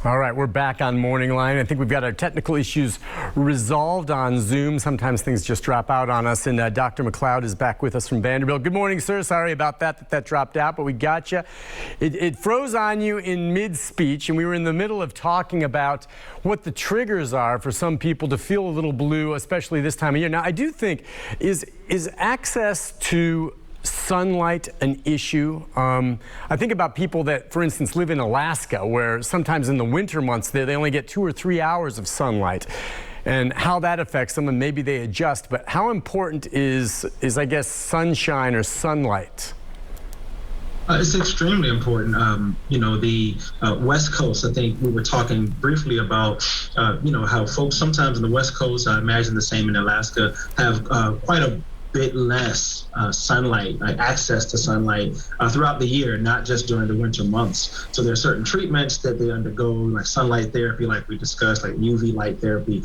All right, we're back on MorningLine. I think we've got our technical issues resolved on Zoom. Sometimes things just drop out on us, and Dr. McCleod is back with us from Vanderbilt. Good morning, sir. Sorry about that dropped out, but we got you. It froze on you in mid-speech, and we were in the middle of talking about what the triggers are for some people to feel a little blue, especially this time of year. Now, I do think, is access to sunlight an issue? I think about people that, for instance, live in Alaska, where sometimes in the winter months they only get 2 or 3 hours of sunlight, and how that affects them, and maybe they adjust. But how important is I guess, sunshine or sunlight? It's extremely important. The West Coast, I think we were talking briefly about, how folks sometimes in the West Coast, I imagine the same in Alaska, have quite a bit less sunlight, access to sunlight throughout the year, not just during the winter months. So there are certain treatments that they undergo, like sunlight therapy, like we discussed, like UV light therapy,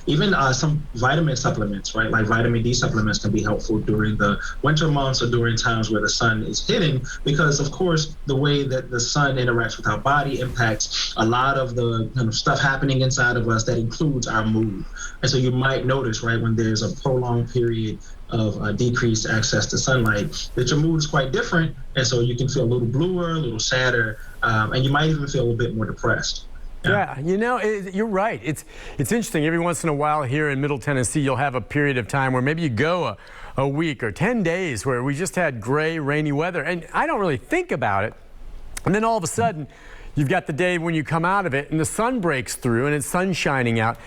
even some vitamin supplements, right? Like vitamin D supplements can be helpful during the winter months or during times where the sun is hitting, because of course the way that the sun interacts with our body impacts a lot of the kind of stuff happening inside of us that includes our mood. And so you might notice, right, when there's a prolonged period of decreased access to sunlight, that your mood is quite different, and so you can feel a little bluer, a little sadder, and you might even feel a bit more depressed. Yeah, you're right. It's interesting. Every once in a while here in Middle Tennessee, you'll have a period of time where maybe you go a week or 10 days where we just had gray, rainy weather, and I don't really think about it. And then all of a sudden, you've got the day when you come out of it, and the sun breaks through, and it's sun shining out.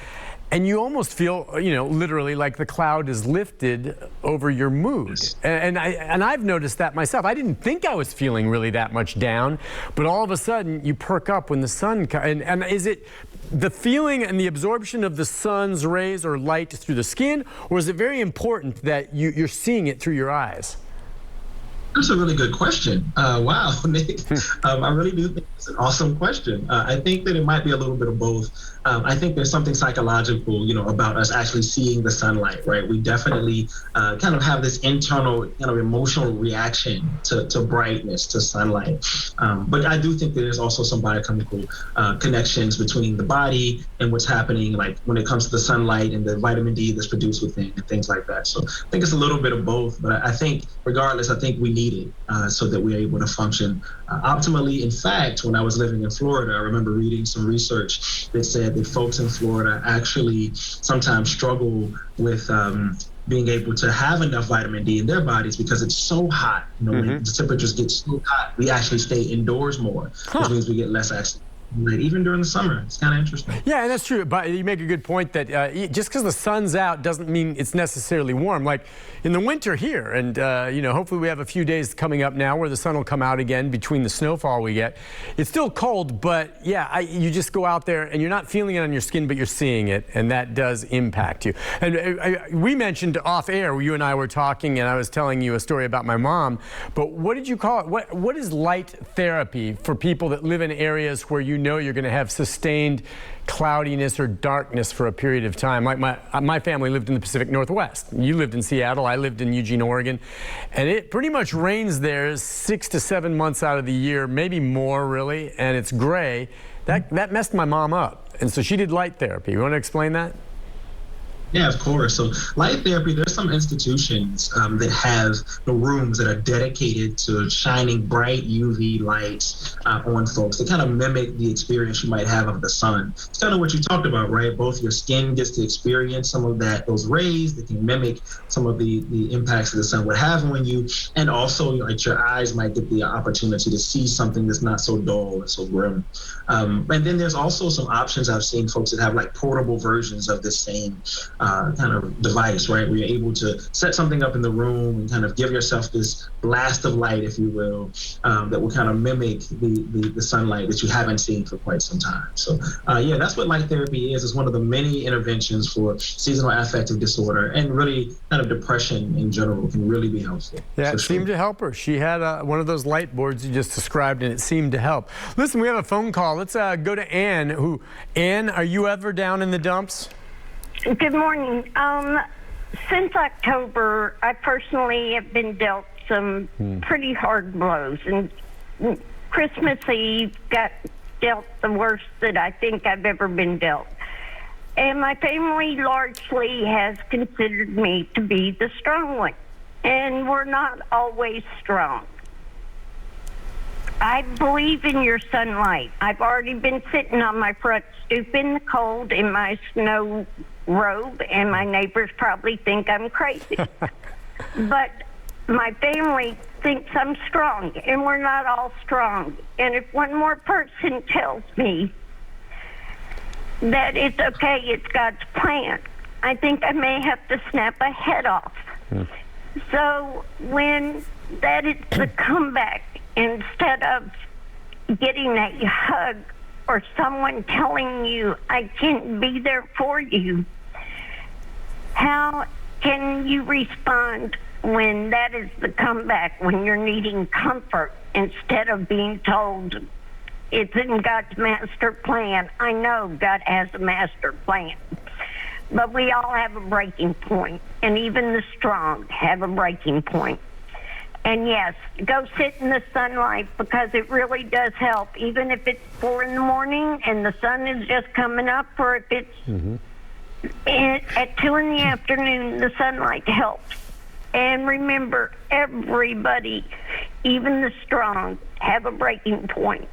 And you almost feel, literally like the cloud is lifted over your mood. And I've noticed that myself. I didn't think I was feeling really that much down, but all of a sudden you perk up when the sun comes. And is it the feeling and the absorption of the sun's rays or light through the skin, or is it very important that you're seeing it through your eyes? That's a really good question. Wow, Nick. I really do think it's an awesome question. I think that it might be a little bit of both. I think there's something psychological, about us actually seeing the sunlight, right? We definitely kind of have this internal, emotional reaction to brightness, to sunlight. But I do think there's also some biochemical connections between the body and what's happening, like when it comes to the sunlight and the vitamin D that's produced within and things like that. So I think it's a little bit of both. But I think regardless, I think we need it so that we're able to function optimally. In fact, when I was living in Florida, I remember reading some research that said that folks in Florida actually sometimes struggle with being able to have enough vitamin D in their bodies because it's so hot. When the temperatures get so hot, we actually stay indoors more, which means we get less access. Even during the summer. It's kind of interesting. Yeah, and that's true. But you make a good point that just because the sun's out doesn't mean it's necessarily warm. Like in the winter here, and hopefully we have a few days coming up now where the sun will come out again between the snowfall we get. It's still cold, but yeah, you just go out there and you're not feeling it on your skin, but you're seeing it, and that does impact you. And we mentioned off air, you and I were talking, and I was telling you a story about my mom. But what did you call it? What is light therapy for people that live in areas where you're going to have sustained cloudiness or darkness for a period of time? Like my family lived in the Pacific Northwest. You lived in Seattle. I lived in Eugene, Oregon. And it pretty much rains there 6 to 7 months out of the year, maybe more really, and it's gray. That messed my mom up. And so she did light therapy. You want to explain that? Yeah, of course. So light therapy, there's some institutions that have the rooms that are dedicated to shining bright UV lights on folks to kind of mimic the experience you might have of the sun. It's kind of what you talked about, right? Both your skin gets to experience some of those rays that can mimic some of the impacts that the sun would have on you. And also, like, your eyes might get the opportunity to see something that's not so dull and so grim. And then there's also some options I've seen folks that have like portable versions of this same kind of device, right? Where you're able to set something up in the room and kind of give yourself this blast of light, if you will, that will kind of mimic the sunlight that you haven't seen for quite some time. So yeah, that's what light therapy is. It's one of the many interventions for seasonal affective disorder, and really kind of depression in general can really be helpful. Yeah, it seemed to help her. She had one of those light boards you just described, and it seemed to help. Listen, we have a phone call. Let's go to Ann. Ann, are you ever down in the dumps? Good morning. Since October, I personally have been dealt some pretty hard blows. And Christmas Eve, got dealt the worst that I think I've ever been dealt. And my family largely has considered me to be the strong one. And we're not always strong. I believe in your sunlight. I've already been sitting on my front stoop in the cold in my snow robe, and my neighbors probably think I'm crazy. But my family thinks I'm strong, and we're not all strong. And if one more person tells me that it's okay, it's God's plan, I think I may have to snap a head off. So when that is the comeback, instead of getting a hug or someone telling you, I can't be there for you, how can you respond when that is the comeback, when you're needing comfort instead of being told it's in God's master plan? I know God has a master plan, but we all have a breaking point, and even the strong have a breaking point. And yes, go sit in the sunlight, because it really does help, even if it's 4 in the morning and the sun is just coming up, or if it's at 2 in the afternoon, the sunlight helps. And remember, everybody, even the strong, have a breaking point.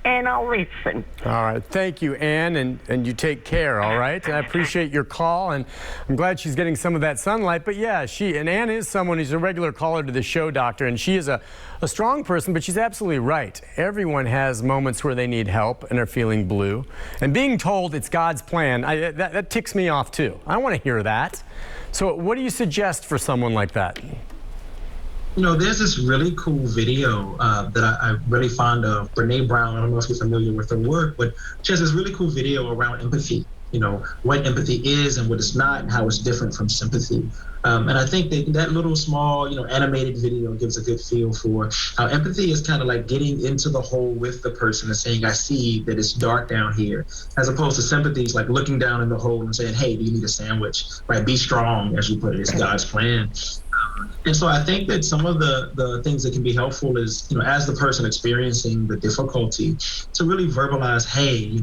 And I'll listen. All right. Thank you, Ann, and you take care, all right? I appreciate your call, and I'm glad she's getting some of that sunlight. But yeah, Ann is someone who's a regular caller to the show, Doctor, and she is a strong person, but she's absolutely right. Everyone has moments where they need help and are feeling blue. And being told it's God's plan, that ticks me off too. I want to hear that. So what do you suggest for someone like that? You know, there's this really cool video that I'm really fond of. Brene Brown, I don't know if you're familiar with her work, but she has this really cool video around empathy. You know, what empathy is and what it's not, and how it's different from sympathy. And I think that little small, animated video gives a good feel for how empathy is kind of like getting into the hole with the person and saying, I see that it's dark down here, as opposed to sympathy is like looking down in the hole and saying, hey, do you need a sandwich? Right? Be strong, as you put it. It's God's plan. And so I think that some of the things that can be helpful is, as the person experiencing the difficulty, to really verbalize, hey,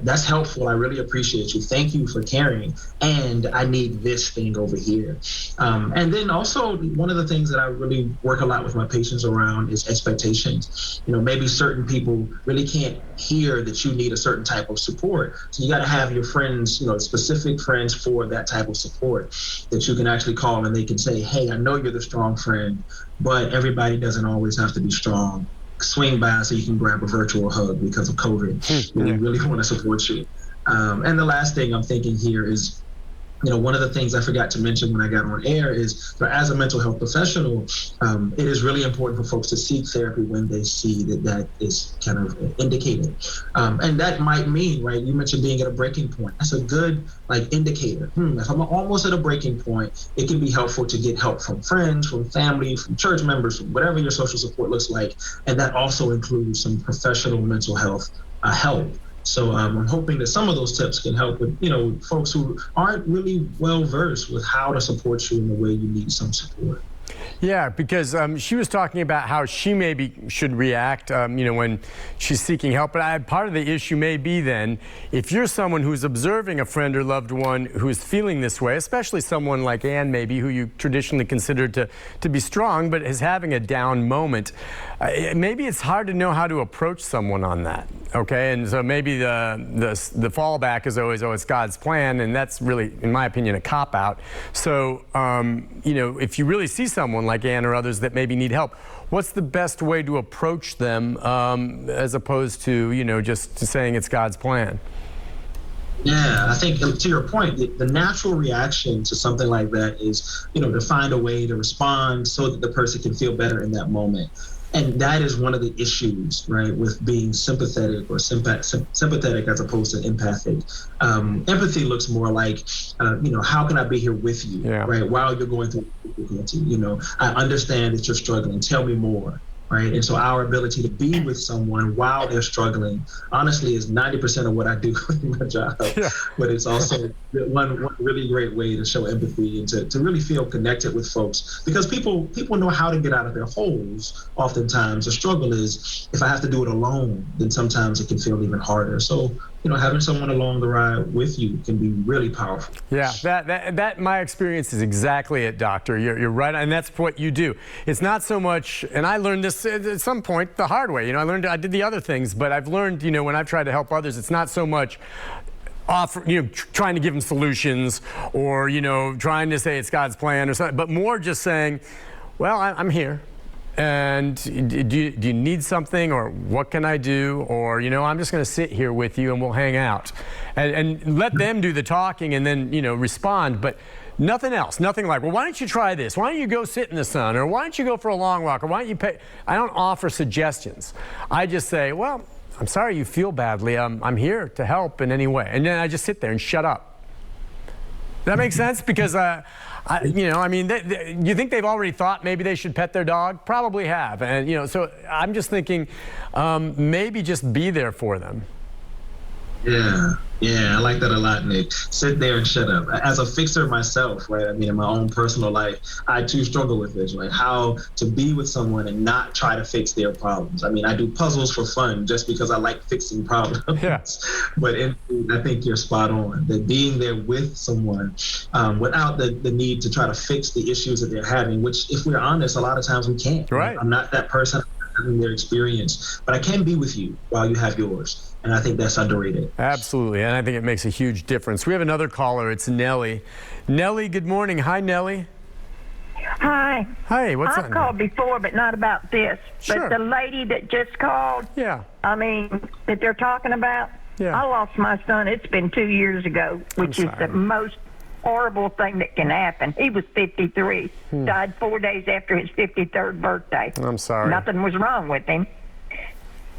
that's helpful. I really appreciate you. Thank you for caring. And I need this thing over here. And then also one of the things that I really work a lot with my patients around is expectations. Maybe certain people really can't hear that you need a certain type of support. So you got to have your friends, specific friends for that type of support that you can actually call, and they can say, hey, I know you're the strong friend, but everybody doesn't always have to be strong. Swing by so you can grab a virtual hug because of COVID. We really want to support you. And the last thing I'm thinking here is, one of the things I forgot to mention when I got on air is, as a mental health professional, it is really important for folks to seek therapy when they see that is kind of indicated. And that might mean, right, you mentioned being at a breaking point. That's a good indicator. If I'm almost at a breaking point, it can be helpful to get help from friends, from family, from church members, from whatever your social support looks like. And that also includes some professional mental health help. So I'm hoping that some of those tips can help with, folks who aren't really well versed with how to support you in the way you need some support. Yeah, because she was talking about how she maybe should react, when she's seeking help. But part of the issue may be then, if you're someone who's observing a friend or loved one who is feeling this way, especially someone like Ann maybe, who you traditionally considered to be strong, but is having a down moment, maybe it's hard to know how to approach someone on that, okay? And so maybe the fallback is always, it's God's plan, and that's really, in my opinion, a cop-out. So, if you really see someone like Ann or others that maybe need help, what's the best way to approach them as opposed to, just saying it's God's plan? Yeah, I think to your point, the natural reaction to something like that is, to find a way to respond so that the person can feel better in that moment. And that is one of the issues, right, with being sympathetic or sympathetic as opposed to empathic. Empathy looks more like, how can I be here with you, right, while you're going through difficulty? I understand that you're struggling. Tell me more. right? And so our ability to be with someone while they're struggling, honestly, is 90% of what I do in my job. Yeah. But it's also one really great way to show empathy and to really feel connected with folks, because people know how to get out of their holes. Oftentimes, the struggle is, if I have to do it alone, then sometimes it can feel even harder. So, having someone along the ride with you can be really powerful. Yeah, that my experience is exactly it, Doctor. You're right, and that's what you do. It's not so much, and I learned this at some point the hard way. I did the other things, but I've learned, when I've tried to help others, it's not so much trying to give them solutions or, trying to say it's God's plan or something, but more just saying, well, I'm here. And do you need something, or what can I do? Or, I'm just going to sit here with you and we'll hang out and let them do the talking and then, respond. But nothing else, nothing like, well, why don't you try this? Why don't you go sit in the sun? Or why don't you go for a long walk? Or why don't you pay? I don't offer suggestions. I just say, well, I'm sorry you feel badly. I'm here to help in any way. And then I just sit there and shut up. Does that make sense? Because, you think they've already thought maybe they should pet their dog? Probably have. And, so I'm just thinking maybe just be there for them. Yeah, I like that a lot, Nick. Sit there and shut up. As a fixer myself, right? In my own personal life, I too struggle with this, right? How to be with someone and not try to fix their problems. I do puzzles for fun just because I like fixing problems. Yeah. But I think you're spot on. That being there with someone without the need to try to fix the issues that they're having, which, if we're honest, a lot of times we can't. Right. I'm not that person having their experience, but I can be with you while you have yours. And I think that's underrated. Absolutely, and I think it makes a huge difference. We have another caller. It's Nellie. Nellie, good morning. Hi, Nellie. Hi. Hi, what's up? I've called before, but not about this. Sure. But the lady that just called, Yeah. that they're talking about, Yeah. I lost my son. It's been 2 years ago, which is sorry. the most horrible thing that can happen. He was 53, died 4 days after his 53rd birthday. I'm sorry. Nothing was wrong with him.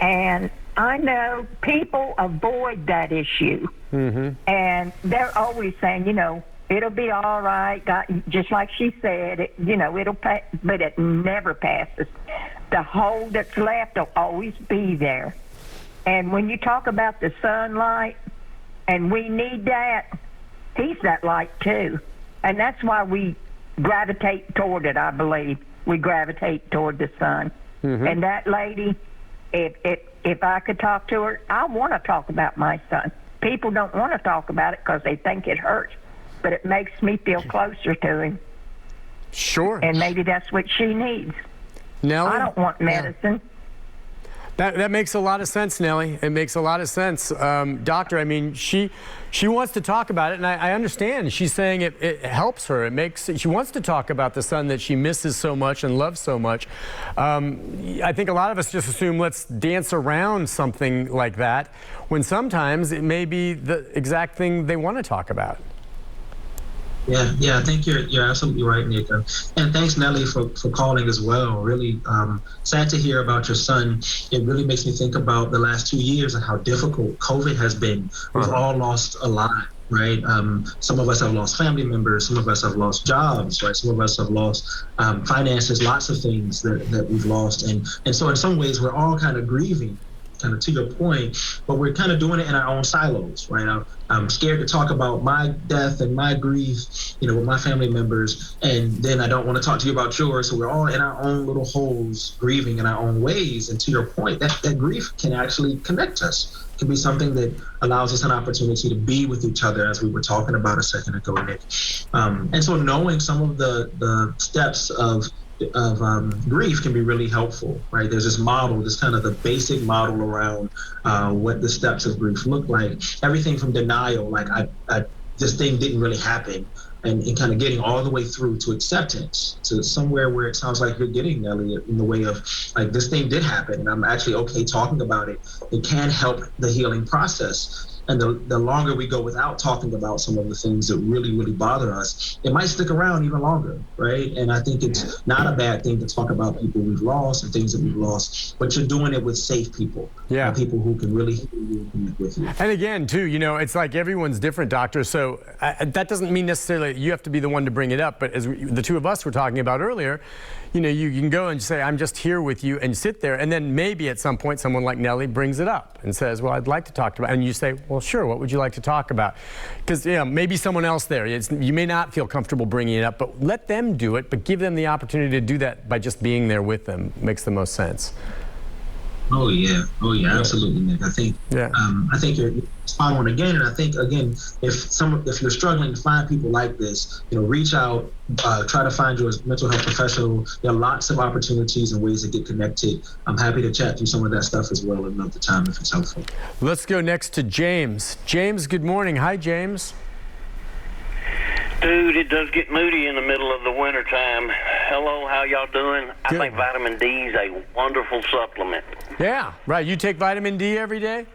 And I know people avoid that issue. Mm-hmm. And they're always saying, it'll be all right. Just like she said, it'll pass, but it never passes. The hole that's left will always be there. And when you talk about the sunlight, and we need that, he's that light too. And that's why we gravitate toward it, I believe. We gravitate toward the sun. Mm-hmm. And that lady, if I could talk to her, I want to talk about my son. People don't want to talk about it because they think it hurts, but it makes me feel closer to him. Sure. And maybe that's what she needs. Nellie? I don't want medicine. That makes a lot of sense, Nellie. It makes a lot of sense. Doctor, she wants to talk about it, and I understand. She's saying it helps her. She wants to talk about the son that she misses so much and loves so much. I think a lot of us just assume let's dance around something like that, when sometimes it may be the exact thing they want to talk about. Yeah, I think you're absolutely right, Nick. And thanks, Nellie, for calling as well. Really sad to hear about your son. It really makes me think about the last 2 years and how difficult COVID has been. We've all lost a lot, right? Some of us have lost family members. Some of us have lost jobs, right? Some of us have lost finances, lots of things that we've lost. And so in some ways, we're all kind of grieving, kind of to your point, but we're kind of doing it in our own silos, right? I'm scared to talk about my death and my grief, with my family members, and then I don't want to talk to you about yours. So we're all in our own little holes, grieving in our own ways. And to your point, that grief can actually connect us. It can be something that allows us an opportunity to be with each other, as we were talking about a second ago, Nick. And so knowing some of the steps of grief can be really helpful, right? There's this model, this kind of the basic model around what the steps of grief look like. Everything from denial, like this thing didn't really happen, and kind of getting all the way through to acceptance, to somewhere where it sounds like you're getting, Nellie, in the way of like, this thing did happen and I'm actually okay talking about it. It can help the healing process. and the longer we go without talking about some of the things that really bother us, it might stick around even longer, right? And I think it's not a bad thing to talk about people we've lost and things that we've lost, but you're doing it with safe people, people who can really hear you and connect with you. And again, too, it's like everyone's different, doctor. So that doesn't mean necessarily you have to be the one to bring it up. But as the two of us were talking about earlier, you can go and say, I'm just here with you, and sit there. And then maybe at some point, someone like Nellie brings it up and says, well, I'd like to talk about it. And you say, well, sure, what would you like to talk about? Because maybe someone else there, you may not feel comfortable bringing it up, but let them do it, but give them the opportunity to do that by just being there with them. Makes the most sense. Oh yeah, absolutely, Nick. I think you're spot on again, and I think again, if you're struggling to find people like this, reach out, try to find your mental health professional. There are lots of opportunities and ways to get connected. I'm happy to chat through some of that stuff as well another time if it's helpful. Let's go next to James. James, good morning. Hi, James. Dude, it does get moody in the middle of the winter time. Hello, how y'all doing? Good. I think vitamin D is a wonderful supplement. Yeah, right. You take vitamin D every day?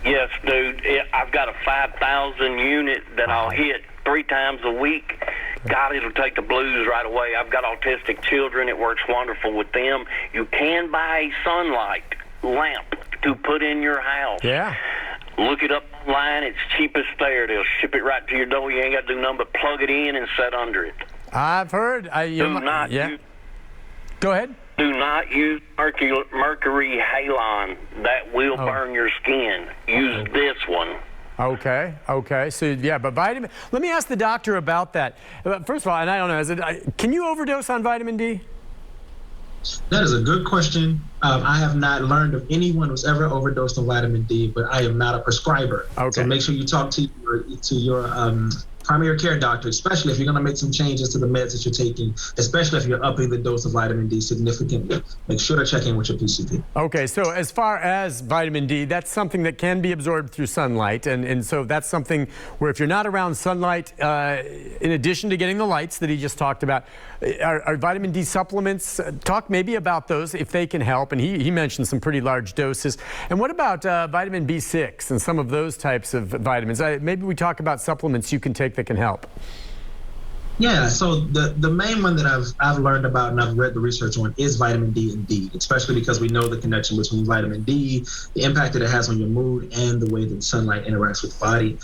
Yes, dude. I've got a 5,000 unit that I'll hit 3 times a week. God, it'll take the blues right away. I've got autistic children. It works wonderful with them. You can buy a sunlight lamp to put in your house. Yeah. Look it up online. It's cheapest there. They'll ship it right to your door. You ain't got to do nothing but plug it in and set under it. I've heard. Go ahead. Do not use mercury halon. That will burn your skin. Use this one. Okay. So, but vitamin... Let me ask the doctor about that. First of all, and I don't know, can you overdose on vitamin D? That is a good question. I have not learned of anyone who's ever overdosed on vitamin D, but I am not a prescriber. Okay. So make sure you talk to your primary care doctor, especially if you're going to make some changes to the meds that you're taking, especially if you're upping the dose of vitamin D significantly. Make sure to check in with your PCP. Okay, so as far as vitamin D, that's something that can be absorbed through sunlight. And so that's something where if you're not around sunlight, in addition to getting the lights that he just talked about, are vitamin D supplements, talk maybe about those if they can help. And he mentioned some pretty large doses. And what about vitamin B6 and some of those types of vitamins? Maybe we talk about supplements you can take that can help. Yeah, so the main one that I've learned about and I've read the research on is vitamin D indeed, especially because we know the connection between vitamin D, the impact that it has on your mood, and the way that sunlight interacts with the body.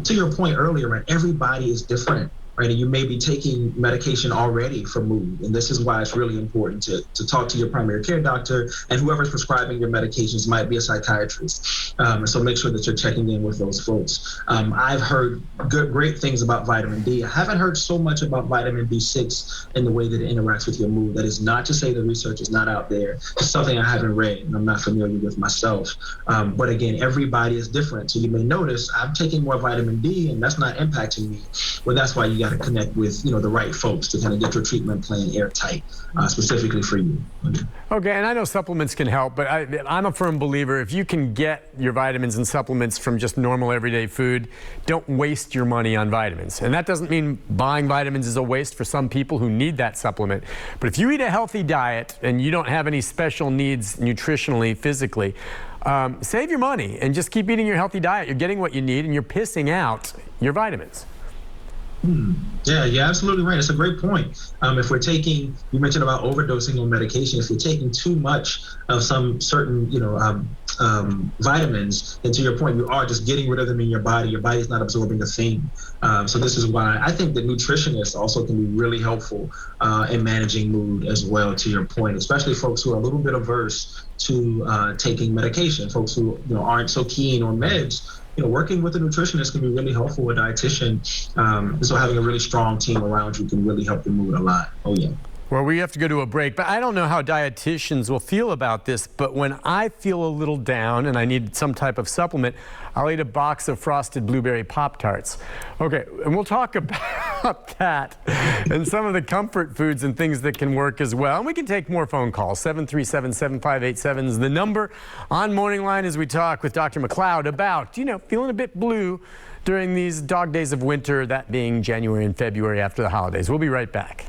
To your point earlier, right, every body is different. Right, and you may be taking medication already for mood, and this is why it's really important to talk to your primary care doctor, and whoever's prescribing your medications might be a psychiatrist. So make sure that you're checking in with those folks. I've heard great things about vitamin D. I haven't heard so much about vitamin B6 and the way that it interacts with your mood. That is not to say the research is not out there. It's something I haven't read and I'm not familiar with myself. But again, everybody is different. So you may notice I'm taking more vitamin D and that's not impacting me. Well, that's why you got to connect with the right folks to kind of get your treatment plan airtight, specifically for you. Okay, and I know supplements can help, but I'm a firm believer if you can get your vitamins and supplements from just normal everyday food, don't waste your money on vitamins. And that doesn't mean buying vitamins is a waste for some people who need that supplement. But if you eat a healthy diet and you don't have any special needs nutritionally, physically, save your money and just keep eating your healthy diet. You're getting what you need and you're pissing out your vitamins. Yeah, you're absolutely right. It's a great point. If we're taking, you mentioned about overdosing on medication, if you're taking too much of some certain, vitamins, then to your point, you are just getting rid of them in your body. Your body's not absorbing a thing. So this is why I think that nutritionists also can be really helpful in managing mood as well, to your point, especially folks who are a little bit averse to taking medication, folks who aren't so keen on meds. Working with a nutritionist can be really helpful, a dietitian. So having a really strong team around you can really help your mood a lot. Oh, yeah. Well, we have to go to a break, but I don't know how dietitians will feel about this, but when I feel a little down and I need some type of supplement, I'll eat a box of frosted blueberry Pop-Tarts. Okay, and we'll talk about that and some of the comfort foods and things that can work as well. And we can take more phone calls. 737-7587 is the number on MorningLine as we talk with Dr. McCleod about, feeling a bit blue during these dog days of winter, that being January and February after the holidays. We'll be right back.